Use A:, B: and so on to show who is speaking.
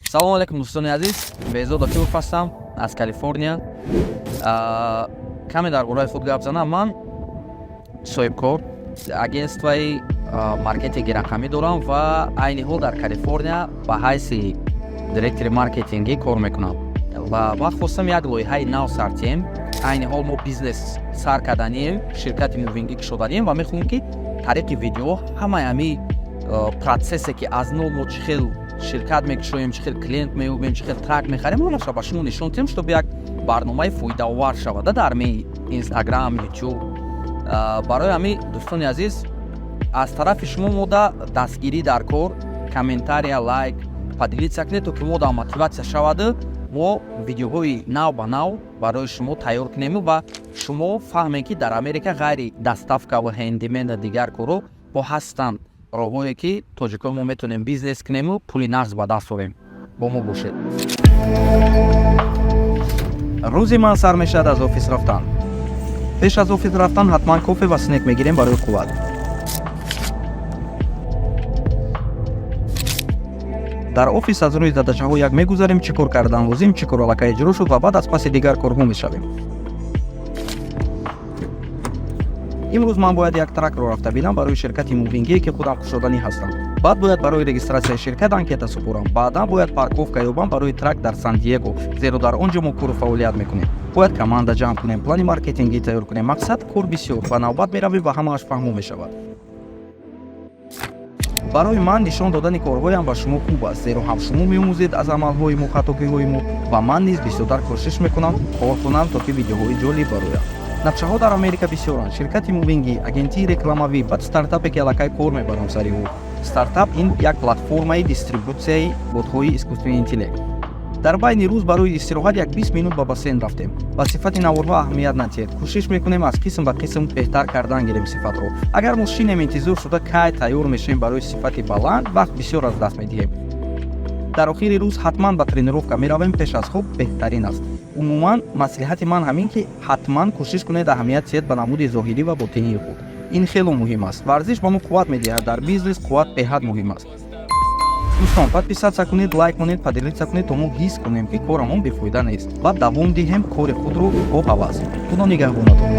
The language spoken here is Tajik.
A: салом алейкум дӯстони азиз, беҳзод Акилов ҳастам аз Калифорния. Каме дар бораи худ гап занам. Ман соҳибкор агентствои маркетинги рақамӣ дорам ва айни ҳол дар Калифорния ба ҳайси директори маркетингӣ кор мекунам. Ва ман хостам як лоиҳаи нав сартем. Айни ҳол мо бизнес сар карданем, ширкати мувингӣ кушоданем ва мехоҳем ки тариқи видео ҳамаи ҳамин процессе ки аз нол мо чӣ хел ширкат мекушоем, чӣ хел клиент меёбем, чӣ хел трак мехарем, ҳамаша ба шумо нишон дем, чтобы як барномаи фоидаовар шавад дар ҳамин Instagram, YouTube. Барои ҳамин дӯстони азиз, аз тарафи шумо мо дастгирӣ дар кор, комментария, лайк, поделиться кунед, то ки мо дар мотиватсия шавад, мо видеоҳои нав ба нав барои шумо тайёр кунем ва шумо фаҳмед ки дар Америка ғайри доставка ва хендимена дигар корҳо бо ҳастанд роҳҳое ки тоҷикон мо метонем бизнес кунему пули нағз ба даст орем. Бо мо бошед. рӯзи ман сар мешавад аз офис рафтан. пеш аз офис рафтан ҳатман кофе ва снек мегирем барои қувват. дар офис аз рӯи задачаҳо як мегузарем, чӣ кор кардан лозим, чӣ кор аллакай иҷро шуд ва баъд аз паси дигар корҳо мешавем. имрӯз ман бояд як тракро рафта бинам барои ширкати мувингие ки худам кушоданӣ ҳастам. Баъд бояд барои регистратсияи ширкат анкета супорам. Баъдан бояд парковка ёбам барои трак дар Сан-Диего, зеро дар он ҷо мо кору фаъолият мекунем. Бояд команда ҷамъ кунем, плани маркетингӣ тайёр кунем. Мақсад кор бисёр ва навбат меравем ва ҳамааш фаҳмо мешавад. барои ман нишон додани корҳоям ба шумо хуб аст, зеро ҳам шумо меомӯзед аз амалҳои мо, хатогиҳои мо ва ман низ бисёртар кӯшиш мекунам кор кунам, то ки видеоҳои ҷолиб барояд. Нақшаҳо дар Америка бисёранд. Ширкати мувингӣ, агентии рекламавӣ, баъд стартапе ки аллакай кор мебарам сари ӯ. Стартап ин як платформаи дистрибутсияи бодҳои искусствии интеллект. дар байни рӯз барои истироҳат як 20 минут ба бассейн рафтем. Ба сифати наворҳо аҳамият надиҳед. Кӯшиш мекунем аз қисм ба қисм беҳтар кардан гирем сифатро. Агар мо шинем интизор шуда кай тайёр мешавем барои сифати баланд, вақт бисёр аз даст медиҳем. дар охири рӯз ҳатман ба тренировка меравем, пеш аз хоб беҳтарин аст. умуман маслиҳати ман ҳамин ки ҳатман кӯшиш кунед аҳамият диҳед ба намуди зоҳирӣ ва ботинии худ. ин хело муҳим аст. варзиш ба мо қувват медиҳад. дар бизнес қувват беҳад муҳим аст. дӯстон, подписатсия кунед, лайк кунед, поделиться кунед, то мо ҳис кунем ки корамон бефоида нест. баъд давом диҳем кори худро бо ҳавас. худо нигаҳбонатон.